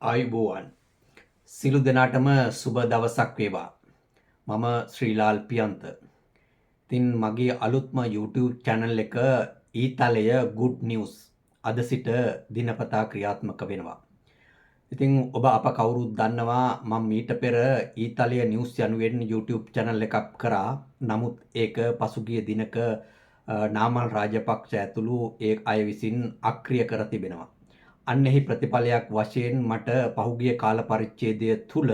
ආයුබෝවන් සිළු දෙනාටම සුබ දවසක් වේවා. මම ශ්‍රීලාල් පියන්ත. ඉතින් මගේ අලුත්ම YouTube channel එක ඊතලය good news අද සිට දිනපතා ක්‍රියාත්මක වෙනවා. ඉතින් ඔබ අප කවුරුත් දන්නවා මම මීට පෙර ඊතලය news යනුවෙන් YouTube channel එකක් කරා. නමුත් ඒක පසුගිය දිනක නාමල් රාජපක්ෂ ඇතුළු ඒ අය විසින් අක්‍රිය කර තිබෙනවා. අන්න එහි ප්‍රතිඵලයක් වශයෙන් මට පහුගිය කාල පරිච්ඡේදය තුල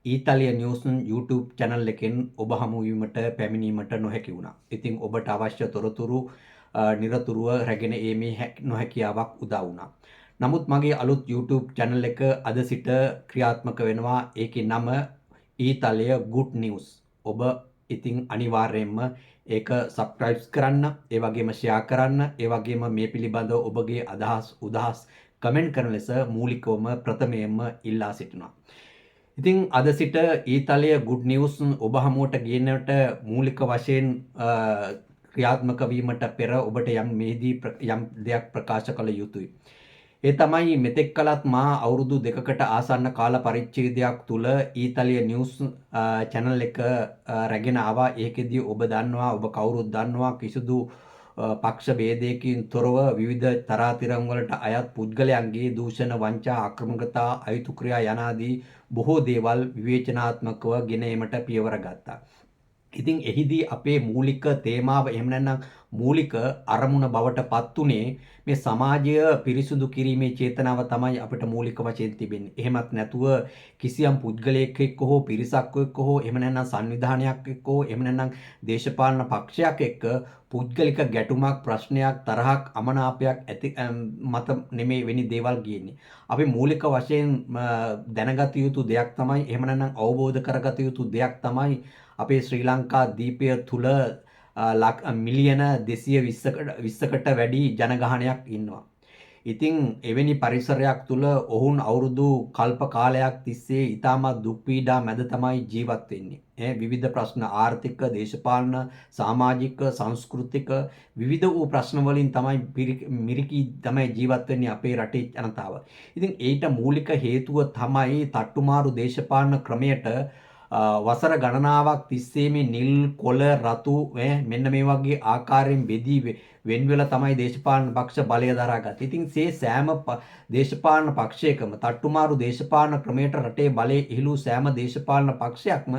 ඊතලිය නිවුස් YouTube channel එකෙන් ඔබ හමු වීමට පැමිණීමට නොහැකි වුණා. ඉතින් ඔබට අවශ්‍ය තොරතුරු නිරතුරුව රැගෙන ඒමේ නොහැකියාවක් උදා වුණා. නමුත් මගේ අලුත් YouTube channel එක අද සිට ක්‍රියාත්මක වෙනවා. ඒකේ නම ඊතලය good news. ඔබ ඉතින් අනිවාර්යයෙන්ම ඒක subscribe කරන්න, ඒ වගේම share කරන්න, ඒ වගේම මේ පිළිබඳව ඔබගේ අදහස් උදහස් කමෙන්ට් කරන ලෙස මූලිකවම ප්‍රථමයෙන්ම ඉල්ලා සිටිනවා. ඉතින් අද සිට ඊතලය good news ඔබ හමුවට ගේන්නට මූලික වශයෙන් ක්‍රියාත්මක වීමට පෙර ඔබට මෙහිදී යම් දෙයක් ප්‍රකාශ කළ යුතුයි. ඒ තමයි මෙතෙක් කලත් මා අවුරුදු 2කට ආසන්න කාල පරිච්ඡේදයක් තුල ඊතලිය නිවුස් channel එක රැගෙන ආවා. ඒකෙදී ඔබ දන්නවා, ඔබ කවුරුත් දන්නවා කිසිදු පක්ෂ ભેදයකින් තොරව විවිධ තරාතිරම් වලට අයත් පුද්ගලයන්ගේ දූෂණ, වංචා, ආක්‍රමකතා, අයුතු ක්‍රියා යනාදී බොහෝ දේවල් විවේචනාත්මකව ගෙන ඒමට පියවර ගත්තා. ඉතින් එහිදී අපේ මූලික තේමාව එහෙම නැත්නම් මූලික අරමුණ බවට පත් උනේ මේ සමාජය පිරිසුදු කිරීමේ චේතනාව තමයි අපිට මූලික වශයෙන් තිබෙන්නේ. එහෙමත් නැතුව කිසියම් පුද්ගලයෙක් එක්ක හෝ පිරිසක් එක්ක හෝ එහෙම නැත්නම් සංවිධානයක් එක්ක හෝ එහෙම නැත්නම් දේශපාලන පක්ෂයක් එක්ක පුද්ගලික ගැටුමක්, ප්‍රශ්නයක්, තරහක්, අමනාපයක් ඇති මත නෙමෙයි වෙනි දේවල් ගියන්නේ. අපි මූලික වශයෙන් දැනගත යුතු දෙයක් තමයි එහෙම නැත්නම් අවබෝධ කරගත යුතු දෙයක් තමයි අපේ ශ්‍රී ලංකා දීපය තුල මිලියන 220කට වැඩි ජනගහනයක් ඉන්නවා. ඉතින් එවැනි පරිසරයක් තුල ඔවුන් අවුරුදු කල්ප කාලයක් තිස්සේ ඊටමත් දුක් පීඩා මැද තමයි ජීවත් වෙන්නේ. විවිධ ප්‍රශ්න ආර්ථික, දේශපාලන, සමාජික, සංස්කෘතික විවිධ වූ ප්‍රශ්න වලින් තමයි මිරිකී තමයි ජීවත් වෙන්නේ අපේ රටේ ජනතාව. ඉතින් ඒට මූලික හේතුව තමයි තට්ටුමාරු දේශපාලන ක්‍රමයට වසර ගණනාවක් තිස්සේ මේ නිල්, කොළ, රතු මෙන්න මේ වගේ ආකාරයෙන් බෙදී වෙන් වෙලා තමයි දේශපාලන පක්ෂ බලය දරාගත්තේ. ඉතින් සෑම දේශපාලන පක්ෂයකම තට්ටුමාරු දේශපාලන ක්‍රමයට රටේ බලය ඉහිළු සෑම දේශපාලන පක්ෂයක්ම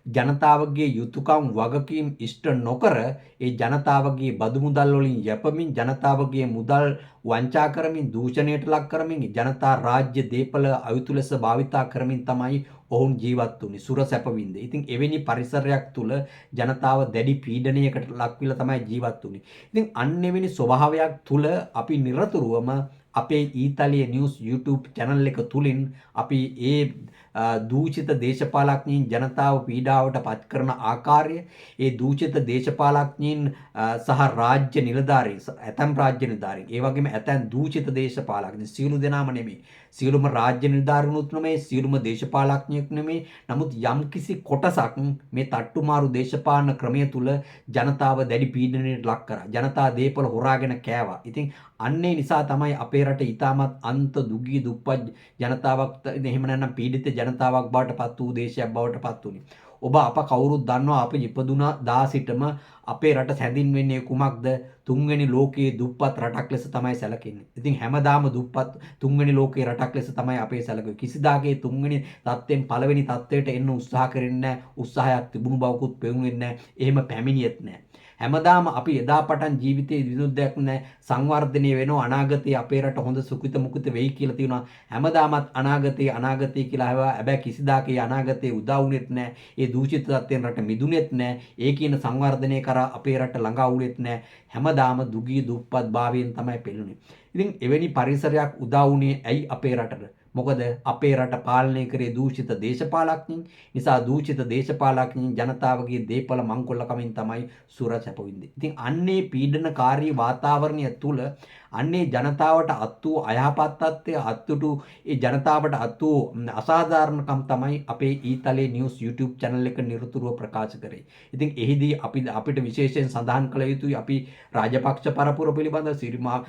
ජනතාවගේ යුතුයකම් වගකීම් ඉෂ්ට නොකර ඒ ජනතාවගේ බදු මුදල් වලින් යැපමින්, ජනතාවගේ මුදල් වංචා කරමින්, දූෂණයට ලක් කරමින්, ජනතා රාජ්‍ය දීපල අයුතු ලෙස භාවිතා කරමින් තමයි ඔවුන් ජීවත් වුනේ සුර සැප වින්ද. ඉතින් එවැනි පරිසරයක් තුල ජනතාව දැඩි පීඩනයකට ලක් වෙලා තමයි ජීවත් වුනේ. ඉතින් අන්න එවැනි ස්වභාවයක් තුල අපි නිරතුරුවම අපේ ඊතලිය නිවුස් YouTube channel එක තුලින් අපි ඒ දූෂිත දේශපාලඥයින් ජනතාව පීඩාවට පත් කරන ආකාරය, ඒ දූෂිත දේශපාලඥයින් සහ රාජ්‍ය නිලධාරීන්, ඇතැම් රාජ්‍ය නිලධාරීන්, ඒ වගේම ඇතැම් දූෂිත දේශපාලඥයින්, සියලු දෙනාම නෙමෙයි, සියලුම රාජ්‍ය නිලධාරීනුත් නෙමෙයි, සියලුම දේශපාලඥයෙක් නෙමෙයි, නමුත් යම්කිසි කොටසක් මේ තට්ටුමාරු දේශපාලන ක්‍රමය තුල ජනතාව දැඩි පීඩනයට ලක් කරා. ජනතා දේපල හොරාගෙන කෑවා. ඉතින් අන්නේ නිසා තමයි අපේ රට ඊටමත් අන්ත දුගී දුප්පත් ජනතාවක් එහෙම නැත්නම් පීඩිත ජනතාවක් බවට පත් වූ දේශයක් බවට පත් වුණේ. ඔබ අප කවුරුත් දන්නවා අපි ඉපදුනා දා සිටම අපේ රට සැඳින්වෙන්නේ කුමක්ද? තුන්වෙනි ලෝකයේ දුප්පත් රටක් ලෙස තමයි සැලකෙන්නේ. ඉතින් හැමදාම දුප්පත් තුන්වෙනි ලෝකයේ රටක් ලෙස තමයි අපේ සැලකුවේ. කිසිදාගේ තුන්වෙනි තත්ත්වයෙන් පළවෙනි තත්ත්වයට එන්න උත්සාහ කරන්නේ නැහැ. උත්සාහයක් තිබුණු බවකුත් පෙවුනේ නැහැ. එහෙම පැමිණියෙත් නැහැ. හැමදාම අපි එදා පටන් ජීවිතේ විනුද්දයක් නැහැ. සංවර්ධනය වෙනවා, අනාගතයේ අපේ රට හොඳ සුඛිත මුඛිත වෙයි කියලා තියෙනවා. හැමදාමත් අනාගතේ කියලා හැබැයි කිසිදාකේ අනාගතේ උදා වුණෙත් නැහැ. ඒ දූෂිත තත්ත්වයෙන් රට මිදුණෙත් නැහැ. ඒ කියන සංවර්ධනය කරා අපේ රට ළඟා වුණෙත් නැහැ. හැමදාම දුගී දුප්පත් භාවයෙන් තමයි පෙළුනේ. ඉතින් එවැනි පරිසරයක් උදා වුණේ ඇයි අපේ රටට? මොකද අපේ රට පාලනය කරේ දූෂිත දේශපාලඥයින් නිසා දූෂිත දේශපාලඥයින් ජනතාවගේ දේපල මංකොල්ලකමින් තමයි සුර සැප වින්දේ. ඉතින් අන්නේ පීඩනකාරී වාතාවරණය තුල අන්නේ ජනතාවට අත් වූ අයහපත් තත්ත්වය අත්තුටු ඒ ජනතාවට අත් වූ අසාධාරණකම් තමයි අපේ ඊතලේ නිවුස් YouTube channel එක නිරතුරුව ප්‍රකාශ කරේ. ඉතින් එහිදී අපිට විශේෂයෙන් සඳහන් කළ යුතුයි අපි රාජපක්ෂ පරපුර පිළිබඳ සිරිමා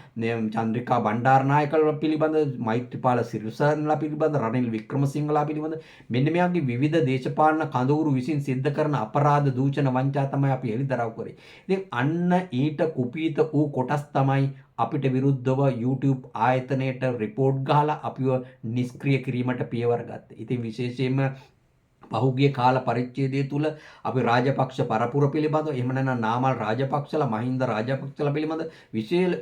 චන්ද්‍රිකා බණ්ඩාරනායකලා පිළිබඳ මෛත්‍රීපාල සිරිසේනලා පිළිබඳ රනිල් වික්‍රමසිංහලා පිළිබඳ මෙන්න මෙයාගේ විවිධ දේශපාලන කඳවුරු විසින් සිද්ධ කරන අපරාධ දූෂණ වංචා තමයි අපි එළිදරව් කරේ. ඉතින් අන්න ඊට කුපීත වූ කොටස් තමයි අපිට විරුද්ධව YouTube ආයතනයට රිපෝට් ගහලා අපිව නිෂ්ක්‍රිය කිරීමට පියවර ගත්තේ. ඉතින් විශේෂයෙන්ම පහුගිය කාල පරිච්ඡේදය තුල අපි රාජපක්ෂ පරපුර පිළිබඳව එහෙම නැත්නම් නාමල් රාජපක්ෂලා මහින්ද රාජපක්ෂලා පිළිබඳ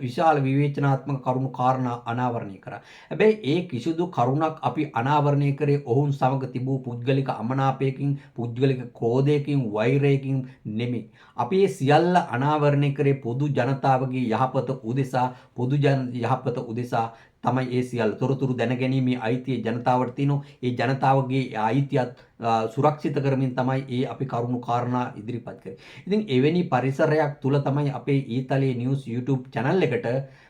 විශාල විවේචනාත්මක කරුණු කාරණා අනාවරණය කරා. හැබැයි ඒ කිසිදු කරුණක් අපි අනාවරණය කරේ ඔවුන් සමග තිබූ පුද්ගලික අමනාපයකින්, පුද්ගලික ක්‍රෝධයකින්, වෛරයකින් නෙමෙයි. අපි මේ සියල්ල අනාවරණය කරේ පොදු ජනතාවගේ යහපත උදෙසා, පොදු යහපත උදෙසා තමයි ඒ සියල්ල තොරතුරු දැනගැනීමේ අයිතිය ජනතාවට තියෙනවා. ඒ ජනතාවගේ අයිතියත් සුරක්ෂිත කරමින් තමයි ඒ අපි කරුණු කාරණා ඉදිරිපත් කරේ. ඉතින් එවැනි පරිසරයක් තුල තමයි අපේ ඊතලයේ නිවුස් YouTube channel එකට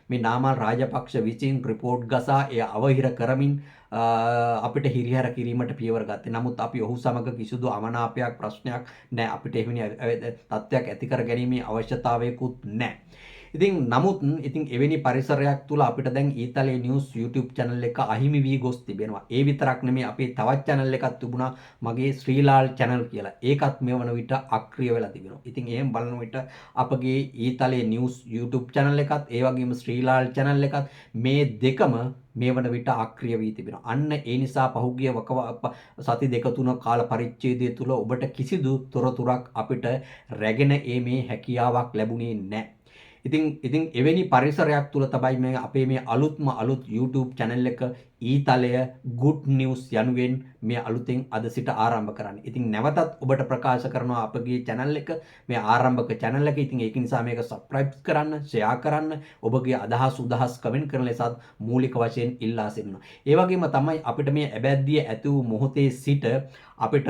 මේ නාමල් රාජපක්ෂ විසින් රිපෝට් ගසා එය අවහිර කරමින් අපිට හිරිහැර කිරීමට පියවර ගත්තේ. නමුත් අපි ඔහු සමග කිසිදු අමනාපයක් ප්‍රශ්නයක් නැහැ. අපිට එවැනි තත්ත්වයක් ඇති කර ගැනීමේ අවශ්‍යතාවයකුත් නැහැ. ඉතින් එවැනි පරිසරයක් තුල අපිට දැන් ඊතලයේ නිවුස් YouTube channel එක අහිමි වී ගොස් තිබෙනවා. ඒ විතරක් නෙමෙයි අපේ තවත් channel එකක් තිබුණා මගේ ශ්‍රීලාල් channel කියලා. ඒකත් මේ වන විට අක්‍රිය වෙලා තිබෙනවා. ඉතින් එහෙම බලන විට අපගේ ඊතලයේ නිවුස් YouTube channel එකත් ඒ වගේම ශ්‍රීලාල් channel එකත් මේ දෙකම මේ වන විට අක්‍රිය වී තිබෙනවා. අන්න ඒ නිසා පහුගිය සති දෙක තුන කාල පරිච්ඡේදය තුල ඔබට කිසිදු තොරතුරක් අපිට රැගෙන ඒමේ හැකියාවක් ලැබුණේ නැහැ. ඉතින් එවැනි පරිසරයක් තුල තමයි මේ අපේ මේ අලුත් YouTube channel එක ඊතලය good news යනුවෙන් මේ අලුතෙන් අද සිට ආරම්භ කරන්නේ. ඉතින් නැවතත් ඔබට ප්‍රකාශ කරනවා අපගේ channel එක මේ ආරම්භක channel එක. ඉතින් ඒක නිසා මේක subscribe කරන්න, share කරන්න, ඔබගේ අදහස් උදහස් comment කරන ලෙසත් මූලික වශයෙන් ඉල්ලා සිටිනවා. ඒ වගේම තමයි අපිට මේ ඇබැද්දිය ඇති වූ මොහොතේ සිට අපිට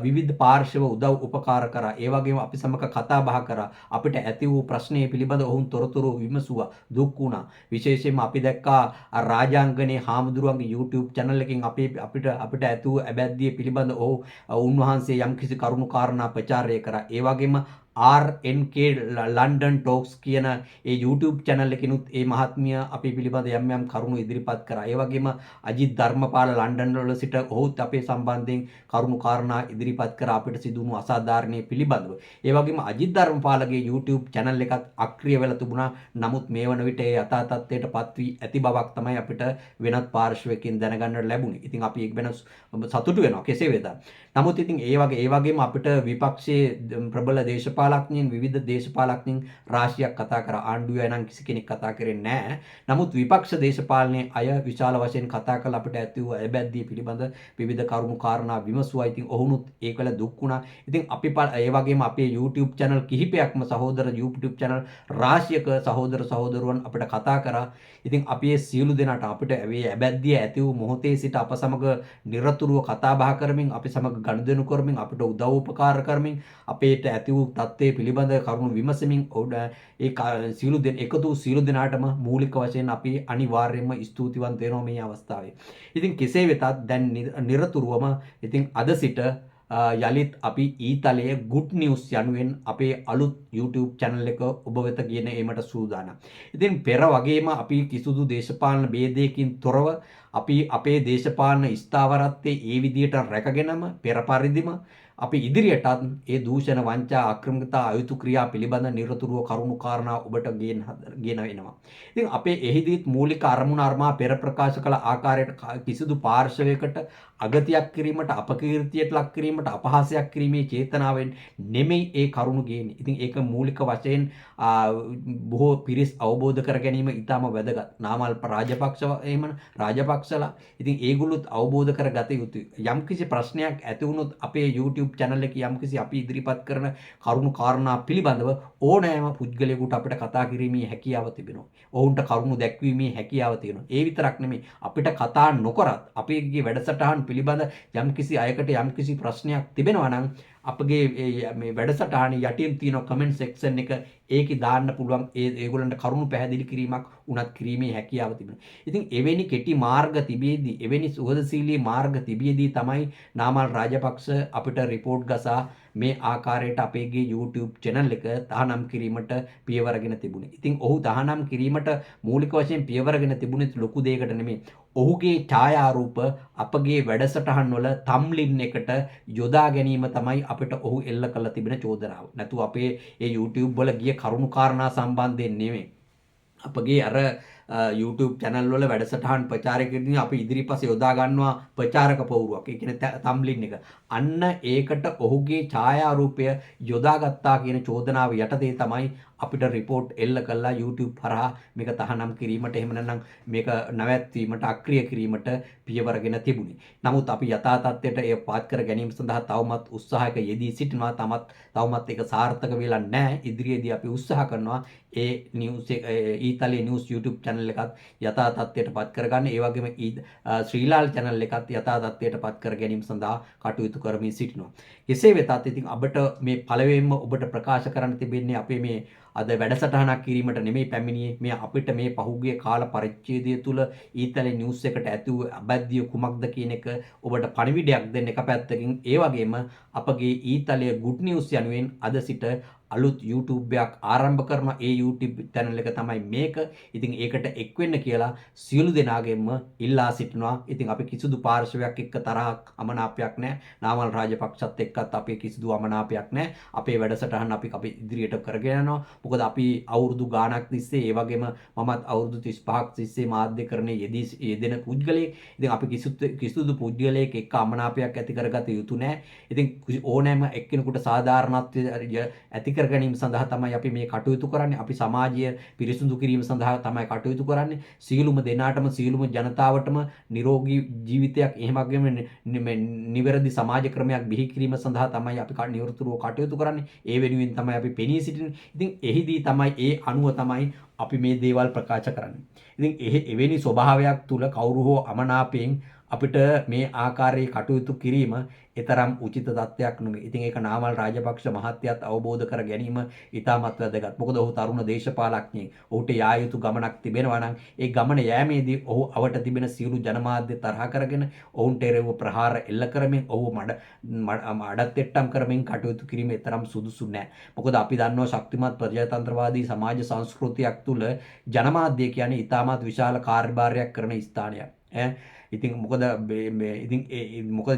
විවිධ පාර්ශව උදව් උපකාර කරා. ඒ වගේම අපි සමග කතා බහ කරා. අපිට ඇති වූ ප්‍රශ්නේ පිළිබඳ ඔවුන් තොරතුරු විමසුවා, දුක් වුණා. විශේෂයෙන්ම අපි දැක්කා රාජාංගනේ හාමුදුරුවන්ගේ YouTube channel එකෙන් අපිට ඇති වූ ඇබැද්දිය පිළිබඳ උන්වහන්සේ යම්කිසි කරුණු කාරණා ප්‍රචාරය කරා. ඒ වගේම RNK London Talks කියන ඒ YouTube channel එකිනුත් ඒ මහත්මිය අපි පිළිබඳ යම් කරුණු ඉදිරිපත් කරා. ඒ වගේම අජිත් ධර්මපාල ලන්ඩන් වල සිට ඔහුත් අපේ සම්බන්ධයෙන් කරුණු කාරණා ඉදිරිපත් කරා අපිට සිදුණු අසාධාරණයේ පිළිබඳව. ඒ වගේම අජිත් ධර්මපාලගේ YouTube channel එකත් අක්‍රිය වෙලා තිබුණා. නමුත් මේ වන විට ඒ යථා තත්ත්වයටපත් වී ඇති බවක් තමයි අපිට වෙනත් පාර්ශවයකින් දැනගන්නට ලැබුණේ. ඉතින් අපි ඒක වෙන සතුටු වෙනවා කෙසේ වෙතත්. නමුත් ඉතින් ඒ වගේම අපිට විපක්ෂයේ ප්‍රබල දේශපාලඥයින් විවිධ දේශපාලඥයින් රාශියක් කතා කරා. ආණ්ඩුවේ නම් කිසි කෙනෙක් කතා කරේ නැහැ. නමුත් විපක්ෂ දේශපාලනයේ අය විශාල වශයෙන් කතා කළ අපිට ඇති වූ ඇබැද්දිය පිළිබඳ විවිධ කරුණු කාරණා විමසුවා. ඉතින් ඔවුනුත් ඒකල දුක් වුණා. ඉතින් අපි ඒ වගේම අපේ YouTube channel කිහිපයක්ම සහෝදර YouTube channel රාශියක සහෝදර සහෝදරුවන් අපිට කතා කරා. ඉතින් අපි මේ සියලු දෙනාට අපිට මේ ඇබැද්දිය ඇති වූ මොහොතේ සිට අප සමග නිරතුරුව කතා බහ කරමින් අපි සමග ගනුදෙනු කරමින් අපිට උදව් උපකාර කරමින් අපේට ඇති වූ තත්ත්වයේ පිළිබඳ කරුණු විමසමින් ඒ සියලු දෙනාටම මූලික වශයෙන් අපි අනිවාර්යයෙන්ම ස්තුතිවන්ත වෙනවා මේ අවස්ථාවේ. ඉතින් කෙසේ වෙතත් දැන් නිරතුරුවම ඉතින් අද සිට යලිත් අපි ඊතලයේ good news යනුවෙන් අපේ අලුත් YouTube channel එක ඔබ වෙත ගෙන ඒමට සූදානම්. ඉතින් පෙර වගේම අපි කිසිදු දේශපාලන ભેදයකින් තොරව අපි අපේ දේශපාලන ස්ථාවරත්වයේ ඒ විදියට රැකගෙනම පෙර පරිදිම අපි ඉදිරියටත් ඒ දූෂණ වංචා ආක්‍රමකතා අයුතු ක්‍රියා පිළිබඳ නිරතුරුව කරුණු කාරණා ඔබට ගෙන වෙනවා. ඉතින් අපේ එහිදීත් මූලික අරමුණ අර්මා පෙර ප්‍රකාශ කළ ආකාරයට කිසිදු පාර්ශවයකට අගතියක් කිරීමට, අපකීර්තියට ලක් කිරීමට, අපහාසයක් කිරීමේ චේතනාවෙන් නෙමෙයි ඒ කරුණු ගේන්නේ. ඉතින් ඒක මූලික වශයෙන් බොහෝ පිරිස් අවබෝධ කර ගැනීම ඉතාම වැදගත්. නාමල් රාජපක්ෂලා ඉතින් ඒගොල්ලොත් අවබෝධ කරගත යුතුයි. යම්කිසි ප්‍රශ්නයක් ඇති වුණොත් අපේ YouTube channel එකේ යම්කිසි අපි ඉදිරිපත් කරන කරුණු කාරණා පිළිබඳව ඕනෑම පුද්ගලයෙකුට අපිට කතා කිරීමේ හැකියාව තිබෙනවා. ඔවුන්ට කරුණු දැක්වීමේ හැකියාව තියෙනවා. ඒ විතරක් නෙමෙයි අපිට කතා නොකරත් අපේ වැඩසටහන් පිළිබඳ යම්කිසි අයකට යම්කිසි ප්‍රශ්නයක් තිබෙනවා නම් අපගේ මේ වැඩසටහන යටින් තියෙන කමෙන්ට් සෙක්ෂන් එක ඒකේ දාන්න පුළුවන් ඒගොල්ලන්ට කරුණු පැහැදිලි කිරීමක් උනත් කිරීමේ හැකියාව තිබෙනවා. ඉතින් එවැනි කෙටි මාර්ග තිබියදී එවැනි සුහදශීලී මාර්ග තිබියදී තමයි නාමල් රාජපක්ෂ අපිට රිපෝට් ගසා මේ ආකාරයට අපේගේ YouTube channel එක තහනම් කිරීමට පියවරගෙන තිබුණේ. ඉතින් ඔහු තහනම් කිරීමට මූලික වශයෙන් පියවරගෙන තිබුණේ ලොකු දෙයකට නෙමෙයි. ඔහුගේ ඡායාරූප අපගේ වැඩසටහන් වල තම්ලින් එකට යොදා ගැනීම තමයි අපිට ඔහු එල්ල කළ තිබෙන චෝදනාව. නැතු අපේ ඒ YouTube වල ගිය කරුණු කාරණා සම්බන්ධයෙන් නෙමෙයි. අපගේ අර YouTube channel වල වැඩසටහන් ප්‍රචාරය කරද්දී අපි ඉදිරිපස්සේ යොදා ගන්නවා ප්‍රචාරක පවුරුවක්. ඒ කියන්නේ තම්ලින් එක. අන්න ඒකට ඔහුගේ ඡායාරූපය යොදාගත්තා කියන චෝදනාව යටතේ තමයි අපිට රිපෝට් එල්ල කළා YouTube හරහා මේක තහනම් කිරීමට එහෙම නැත්නම් මේක නැවැත්වීමට අක්‍රිය කිරීමට පියවරගෙන තිබුණේ. නමුත් අපි යථා තත්ත්වයට ඒ පාත් කර ගැනීම සඳහා තවමත් උත්සාහයක යෙදී සිටිනවා. තවමත් ඒක සාර්ථක වෙලා නැහැ. ඉදිරියේදී අපි උත්සාහ කරනවා ඒ නිවුස් ඊතලයේ නිවුස් YouTube channel එකත් යථා තත්ත්වයට පත් කරගන්න. ඒ වගේම ශ්‍රීලාල් channel එකත් යථා තත්ත්වයට පත් කර ගැනීම සඳහා කටයුතු කරමින් සිටිනවා. කෙසේ වෙතත් ඉතින් අපිට මේ පළවෙනිම ඔබට ප්‍රකාශ කරන්න තිබෙන්නේ අපේ මේ අද වැඩසටහනක් කිරීමට නෙමෙයි පැමිණියේ මේ අපිට මේ පහුගිය කාල පරිච්ඡේදය තුල ඊතලේ නිවුස් එකට ඇති වූ අබැද්දිය කුමක්ද කියන එක ඔබට පණිවිඩයක් දෙන්න එක පැත්තකින් ඒ වගේම අපගේ ඊතලයේ good news යනුවෙන් අද සිට අලුත් YouTube එකක් ආරම්භ කරන ඒ YouTube channel එක තමයි මේක. ඉතින් ඒකට එක් වෙන්න කියලා සියලු දෙනාගෙන්ම ඉල්ලා සිටිනවා. ඉතින් අපි කිසිදු පාර්ශවයක් එක්ක තරහක් අමනාපයක් නැහැ. නාමල් රාජපක්ෂත් එක්කත් අපේ කිසිදු අමනාපයක් නැහැ. අපේ වැඩසටහන අපි ඉදිරියට කරගෙන යනවා. මොකද අපි අවුරුදු ගාණක් තිස්සේ ඒ වගේම මමත් අවුරුදු 35ක් තිස්සේ මාධ්‍යකරණයේ යෙදෙන පුද්ගලයෙක්. ඉතින් අපි කිසිදු පුද්ගලයෙක් එක්ක අමනාපයක් ඇති කරගත යුතු නැහැ. ඉතින් ඕනෑම එක්කෙනෙකුට සාධාරණත්වය ඇති කර ගැනීම සඳහා තමයි අපි මේ කටයුතු කරන්නේ. අපි සමාජය පිරිසිදු කිරීම සඳහා තමයි කටයුතු කරන්නේ. සියලුම දෙනාටම සියලුම ජනතාවටම නිරෝගී ජීවිතයක් එහෙම වගේම නිවැරදි සමාජ ක්‍රමයක් බිහි කිරීම සඳහා තමයි අපි නිරතුරුව කටයුතු කරන්නේ. ඒ වෙනුවෙන් තමයි අපි පෙනී සිටින්නේ. ඉතින් එහිදී තමයි ඒ අනුව තමයි අපි මේ දේවල් ප්‍රකාශ කරන්නේ. ඉතින් එවැනි ස්වභාවයක් තුල කවුරු හෝ අමනාපයෙන් අපිට මේ ආකාරයේ කටයුතු කිරීම එතරම් උචිත තත්ත්වයක් නෙමෙයි. ඉතින් ඒක නාමල් රාජපක්ෂ මහත්තයාත් අවබෝධ කර ගැනීම ඉතාමත් වැදගත්. මොකද ඔහු තරුණ දේශපාලඥයෙක්. ඔහුට යා යුතු ගමනක් තිබෙනවා නම් ඒ ගමන යෑමේදී ඔහු අවට තිබෙන සියලු ජනමාධ්‍ය තරහ කරගෙන ඔවුන්ට එරෙහිව ප්‍රහාර එල්ල කරමින් ඔහු අඩත්ෙට්ටම් කරමින් කටයුතු කිරීම එතරම් සුදුසු නැහැ. මොකද අපි දන්නවා ශක්තිමත් ප්‍රජාතන්ත්‍රවාදී සමාජ සංස්කෘතියක් තුළ ජනමාධ්‍ය කියන්නේ ඉතාමත් විශාල කාර්යභාරයක් කරන ස්ථානයක්. ඉතින් මොකද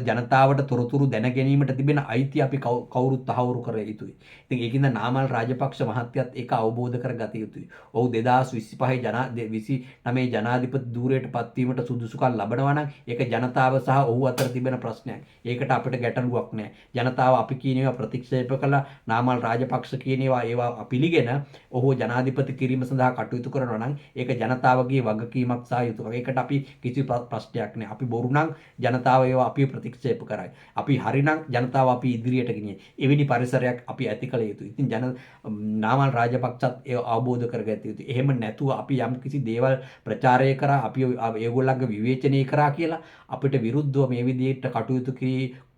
ජනතාවට තොරතුරු දැන ගැනීමට තිබෙන අයිතිය අපි කවුරුත් තහවුරු කර යුතුයි. ඉතින් ඒකින්ද නාමල් රාජපක්ෂ මහත්තයත් ඒක අවබෝධ කරගත යුතුයි. ඔහු 2025 ජනාධිපති ධූරයට පත්වීමට සුදුසුකම් ලබනවා නම් ඒක ජනතාව සහ ඔහු අතර තිබෙන ප්‍රශ්නයක්. ඒකට අපිට ගැටලුවක් නැහැ. ජනතාව අපි කියන ඒවා ප්‍රතික්ෂේප කළා නාමල් රාජපක්ෂ කියන ඒවා පිළිගෙන ඔහු ජනාධිපති කිරීම සඳහා කටයුතු කරනවා නම් ඒක ජනතාවගේ වගකීමක් සහ යුතුකමක්. ඒකට අපි කිසි ප්‍රශ්නයක් නැහැ. අපි බොරු නම් ජනතාව ඒවා අපි ප්‍රතික්ෂේප කරයි. අපි හරි නම් ජනතාව අපි ඉදිරියට ගෙනියයි. එවැනි පරිසරයක් අපි ඇති කළ යුතුයි. ඉතින් නාමල් රාජපක්ෂත් ඒ අවබෝධ කරගත යුතුයි. එහෙම නැතුව අපි යම් කිසි දේවල් ප්‍රචාරය කරා අපි ඒගොල්ලන්ගේ විවේචනය කරා කියලා අපිට විරුද්ධව මේ විදිහට කටයුතු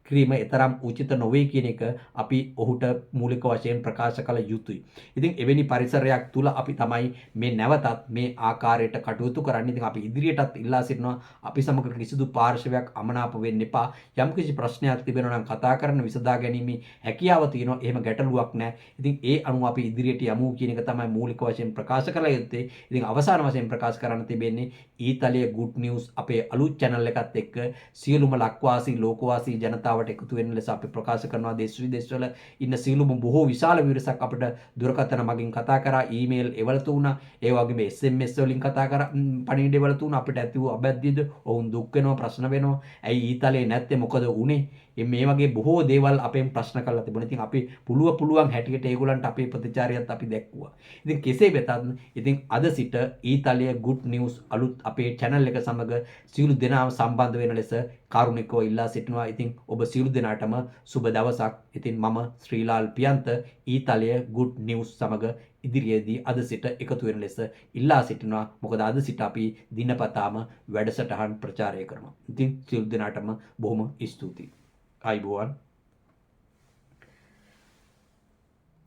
කිරීම එතරම් උචිත නොවේ කියන එක අපි ඔහුට මූලික වශයෙන් ප්‍රකාශ කළ යුතුයි. ඉතින් එවැනි පරිසරයක් තුල අපි තමයි මේ නැවතත් මේ ආකාරයට කටයුතු කරන්නේ. ඉතින් අපි ඉදිරියටත් ඉල්ලා සිටිනවා අපි සමග කිසිදු පාර්ශවයක් අමනාප වෙන්න එපා. යම් කිසි ප්‍රශ්නයක් තිබෙනවා නම් කතා කරන්න විසඳා ගැනීමේ හැකියාව තියෙනවා. එහෙම ගැටලුවක් නැහැ. ඉතින් ඒ අනුව අපි ඉදිරියට යමු කියන එක තමයි මූලික වශයෙන් ප්‍රකාශ කළ යුත්තේ. ඉතින් අවසාන වශයෙන් ප්‍රකාශ කරන්න තිබෙන්නේ ඊතලයේ good news අපේ අලුත් channel එකත් එක්ක සියලුම ලක්වාසී ලෝකවාසී ජනතාව එකතු වෙන ලෙස අපි ප්‍රකාශ කරනවා. දේශ විදේශවල ඉන්න සියලුම බොහෝ විශාල පිරිසක් අපිට දුරකථන මගින් කතා කරා, ඊමේල් එවලතු වුණා, ඒ වගේම SMS වලින් කතා කරා, පණිවිඩ එවලතු වුණා. අපිට ඇති වූ අබැද්දියද ඔවුන් දුක් වෙනවා, ප්‍රශ්න වෙනවා. ඇයි ඊතලේ නැත්තේ, මොකද උනේ? මේ වගේ බොහෝ දේවල් අපෙන් ප්‍රශ්න කරලා තිබුණා. ඉතින් අපි පුළුවන් හැටියට ඒගොල්ලන්ට අපේ ප්‍රතිචාරයත් අපි දැක්කුවා. ඉතින් කෙසේ වෙතත් ඉතින් අද සිට ඊතලයේ good news අලුත් අපේ channel එක සමග සියලු දෙනාම සම්බන්ධ වෙන ලෙස කාරුණිකව ඉල්ලා සිටිනවා. ඉතින් ඔබ සියලු දෙනාටම සුබ දවසක්. ඉතින් මම ශ්‍රීලාල් පියන්ත ඊතලයේ good news සමග ඉදිරියේදී අද සිට එකතු වෙන ලෙස ඉල්ලා සිටිනවා. මොකද අද සිට අපි දිනපතාම වැඩසටහන් ප්‍රචාරය කරනවා. ඉතින් සියලු දෙනාටම බොහොම ස්තුතියි. ආයුබෝවන්.